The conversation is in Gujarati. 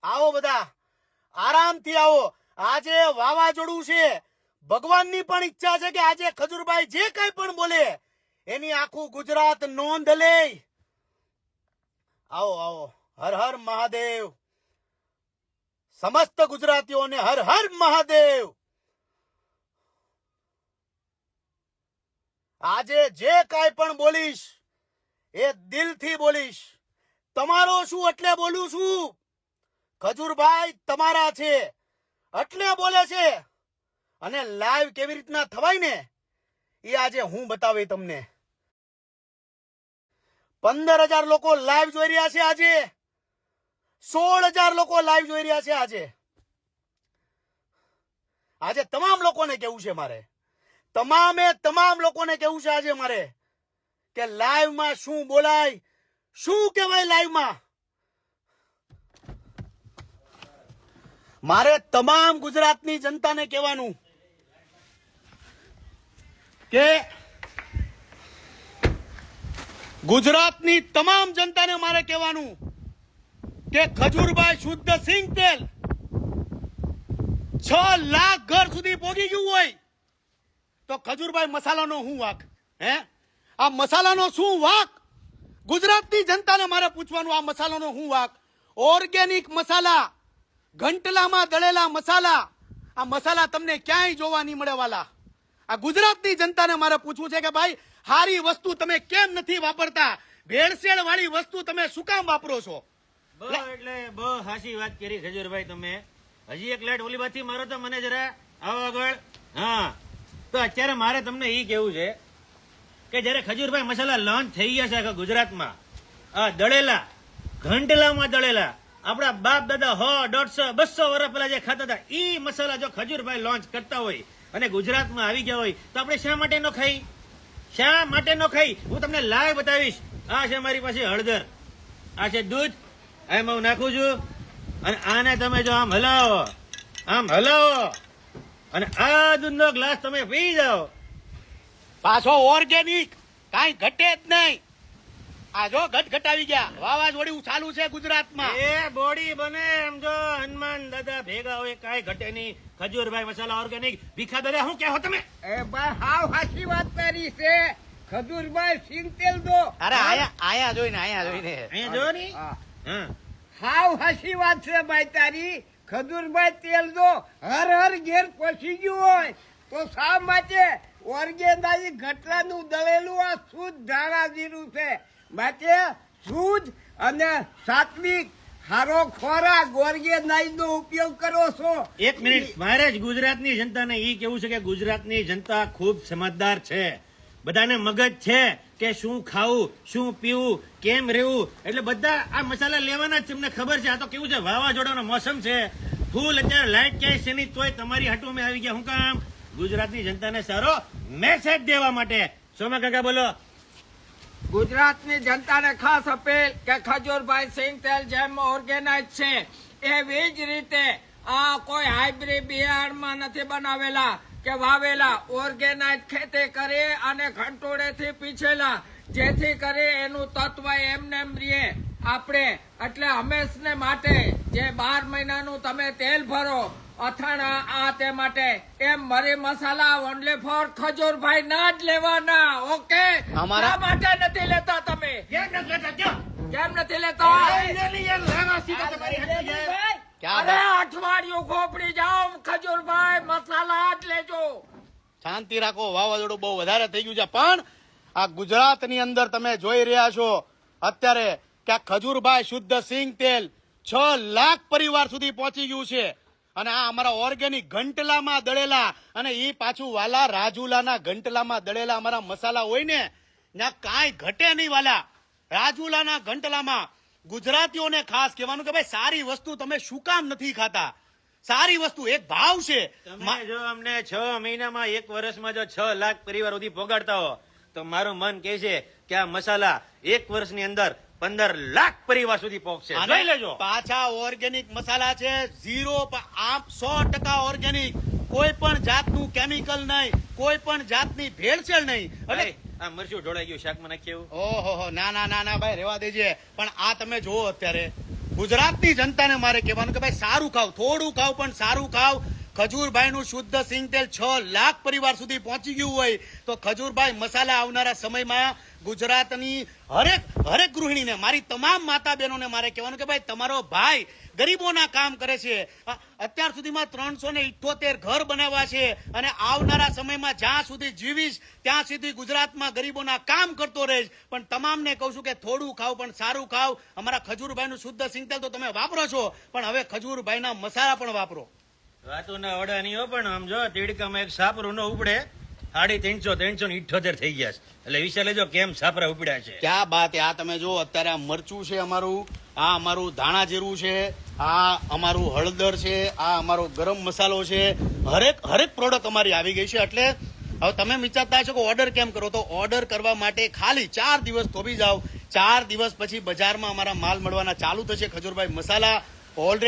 આવો બધા આરામથી આવો. આજે વાવાઝોડું છે. ભગવાનની પણ ઈચ્છા છે કે આજે ખજૂરભાઈ જે કઈ પણ બોલે એની આખું ગુજરાત નોંધ લે. આવો આવો. હર હર મહાદેવ. સમસ્ત ગુજરાતીઓને હર હર મહાદેવ. આજે જે કાંઈ પણ બોલીશ એ દિલથી બોલીશ. તમારો શું એટલે બોલું છું. ખજૂરભાઈ તમારા છે એટલે બોલે છે. અને લાઈવ કેવી રીતના થવાય ને એ આજે હું બતાવી તમને. 15,000 લોકો લાઈવ જોઈ રહ્યા છે આજે. 16,000 લોકો લાઈવ જોઈ રહ્યા છે આજે. આજે તમામ લોકોને કેવું છે મારે, તમામ લોકોને કેવું છે આજે મારે કે લાઈવમાં શું બોલાય, શું કહેવાય લાઈવમાં. મારે તમામ ગુજરાતની જનતાને કહેવાનું કે ગુજરાતની તમામ જનતાને મારે કહેવાનું કે ખજૂરભાઈ શુદ્ધ સિંગ તેલ 6 લાખ ઘર સુધી પહોંચી ગયું હોય તો ખજૂરભાઈ મસાલાનો શું વાક? હે, આ મસાલાનો શું વાક? ગુજરાતની જનતાને મારે પૂછવાનું, આ મસાલાનો શું વાક? ઓર્ગેનિક મસાલા, ઘંટલામાં દળેલા મસાલા. આ મસાલા તમને ક્યાંય જોવા નહીં મળે વાલા. આ ગુજરાતની જનતાને મારે પૂછવું છે કે ભાઈ હારી વસ્તુ તમે કેમ નથી વાપરતા? ભેળસેળ વાળી વસ્તુ તમે શું કામ વાપરો છો? એટલે બહુ હાસી વાત કરી ખજૂરભાઈ તમે. હજી એક લાઈટ ઓલી બાજુ મારો તો મને જરા આવો આગળ. હા, તો અત્યારે મારે તમને એ કેવું છે કે જયારે ખજૂરભાઈ મસાલા લોન્ચ થઈ ગયા છે આખા ગુજરાતમાં, આ દળેલા, ઘંટલામાં દળેલા, આપણા બાપ દાદા 100, 150, 200 વર્ષ પહેલા જે ખાતા હતા ઈ મસાલા જો ખજૂરભાઈ લોન્ચ કરતા હોય અને ગુજરાતમાં આવી ગયા હોય તો આપણે શા માટે ન ખાઈ? શા માટે ન ખાઈ? હું તમને લાઈવ બતાવીશ. આ છે મારી પાસે હળદર, આ છે દૂધ, એમાં હું નાખું છું અને આને તમે જો આમ હલાવો અને આ દૂધનો ગ્લાસ તમે પી જાઓ. પાછો ઓર્ગેનિક, કાંઈ ઘટે જ નહીં. આ જો ઘટ આવી ગયા. વાવાઝોડું ચાલુ છે ગુજરાતમાં. એ બોડી બને એમ જો હનુમાન દાદા ભેગા હોય કાંઈ ઘટે નહીં. ખજૂરભાઈ મસાલા ઓર્ગેનિક. ભીખા દાદા શું કહો તમે? એ ભાઈ હાવ હાચી વાત કરી છે. ખજૂરભાઈ સિંગ તેલ દો. અરે આયા જોઈને અહીંયા જો ની. હા, હાવ હાચી વાત છે ભાઈ તારી. ખજૂરભાઈ તેલ દો. હર હર ઘેર પહોંચી ગયું હોય તો શા માટે? ઓર્ગેનાઇઝ ઘટલાનું દળેલું આ શુદ્ધ ધાણા જીરું છે. માટે શુદ્ધ અને સાત્વિક હારો ખોરાક ઓર્ગેનાઇઝ નો ઉપયોગ કરો છો. એક મિનિટ, મારે જ ગુજરાતની જનતાને ઈ કેવું છે કે ગુજરાતની જનતા ખૂબ સમજદાર છે. બધાને મગજ છે કે શું ખાવું, શું પીવું, કેમ રહેવું. એટલે બધા આ મસાલા લેવાના જ છે. એમને ખબર છે આ તો કેવું છે, વાવાઝોડાનો મોસમ છે, ફૂલ અત્યારે લાઈટ ક્યાંય છે નહીં તોય તમારી હાટું અમે આવી ગયા. શું કામ? ગુજરાતની જનતાને સારો મેસેજ દેવા માટે. સોમા કાકા બોલો. ગુજરાતની જનતાને ખાસ અપીલ કે ખજૂરભાઈ સિંગ તેલ જેમ ઓર્ગેનાઇઝ છે એવી જ રીતે આ કોઈ હાઇબ્રિડ બિયારણમાં નથી બનાવેલા કે વાવેલા. ઓર્ગેનાઇઝ ખેતી કરી અને ઘંટોળેથી પીછેલા, જેથી કરી એનું તત્વ એમને એમ રહે આપણે. એટલે હંમેશને માટે જે 12 મહિનાનું તમે તેલ ભરો અથાણા આ તે માટે એમ મરી મસાલા ઓનલી ફોર ખજૂરભાઈ ના જ લેવાના. ઓકે, અમારા માટે નથી લેતા તમે? કેમ નથી લેતા? કયો? કેમ નથી લેતા? ક્યાં અરે અઠવાડિયું ખોપડી જાઓ, ખજૂરભાઈ મસાલા જ લેજો. શાંતિ રાખો. વાવાઝોડું બહુ વધારે થઈ ગયું છે. પણ આ ગુજરાતની અંદર તમે જોઈ રહ્યા છો અત્યારે કે આ ખજૂરભાઈ શુદ્ધ સિંગ તેલ 6 લાખ પરિવાર સુધી પહોંચી ગયું છે. અને આ અમારા ઓર્ગેનિક ઘંટલામાં દળેલા, અને એ પાછું વાલા રાજુલાના ઘંટલામાં દળેલા અમારા મસાલા હોય ને ત્યાં કાંઈ ઘટે નહીં વાલા. રાજુલાના ઘંટલામાં ગુજરાતીઓને ખાસ કહેવાનું કે ભાઈ સારી વસ્તુ તમે શું કામ નથી ખાતા? સારી વસ્તુ એક ભાવ છે. તમે જો અમને 6 મહિનામાં 1 વર્ષમાં જો 6 લાખ પરિવાર સુધી પોગાડતા હો તો મારું મન કહે છે કે આ મસાલા 1 વર્ષની અંદર 15 લાખ પરિવાર સુધી પહોંચશે. જોઈ લેજો. પાછા ઓર્ગેનિક મસાલા છે. 100% ઓર્ગેનિક. કોઈ પણ જાતનું કેમિકલ નહીં, કોઈ પણ જાતની ભેળસેળ નહીં. એટલે આ મરચું ઢોળાઈ ગયું શાકમાં નાખ્યું. ઓહો, ના ભાઈ રેવા દેજે. પણ આ તમે જુઓ અત્યારે ગુજરાતની જનતાને મારે કહેવાનું કે ભાઈ સારું ખાવ, થોડું ખાવ પણ સારું ખાવ. ખજૂરભાઈનું શુદ્ધ સિંગ તેલ 6 લાખ પરિવાર સુધી પહોંચી ગયું હોય તો ખજૂરભાઈ મસાલા આવનારા સમયમાં ગુજરાતની હરેક ગૃહિણીને, મારી તમામ માતા બહેનોને મારે કહેવાનું કે ભાઈ તમારો ભાઈ ગરીબોના કામ કરે છે. અત્યાર સુધીમાં 378 ઘર બનાવ્યા છે અને આવનારા સમયમાં જ્યાં સુધી જીવીશ ત્યાં સુધી ગુજરાતમાં ગરીબોના કામ કરતો રહીશ. પણ તમામને કહું છું કે થોડું ખાવ પણ સારું ખાવ. અમારા ખજૂરભાઈનું શુદ્ધ સિંગ તેલ તો તમે વાપરો છો પણ હવે ખજૂરભાઈના મસાલા પણ વાપરો. વાતોના ઓડા નહીં હો, પણ આમ જો તીડકામાં એક સાપરું ન ઉપડે 350 થઈ ગયા છે. એટલે વિચાર લેજો કેમ સાપરા ઉપડ્યા છે. ક્યાં બાત. આ તમે જો અત્યારે આ મરચું છે અમારું, આ અમારું ધાણા જીરું છે, આ અમારું હળદર છે, આ અમારો ગરમ મસાલો છે. હરેક પ્રોડક્ટ અમારી આવી ગઈ છે. એટલે હવે તમે વિચારતા છો કે ઓર્ડર કેમ કરો, તો ઓર્ડર કરવા માટે ખાલી 4 દિવસ થોભી જાઓ. 4 દિવસ પછી બજારમાં અમારા માલ મળવાના ચાલુ થશે. ખજૂરભાઈ મસાલા ઓલરેડી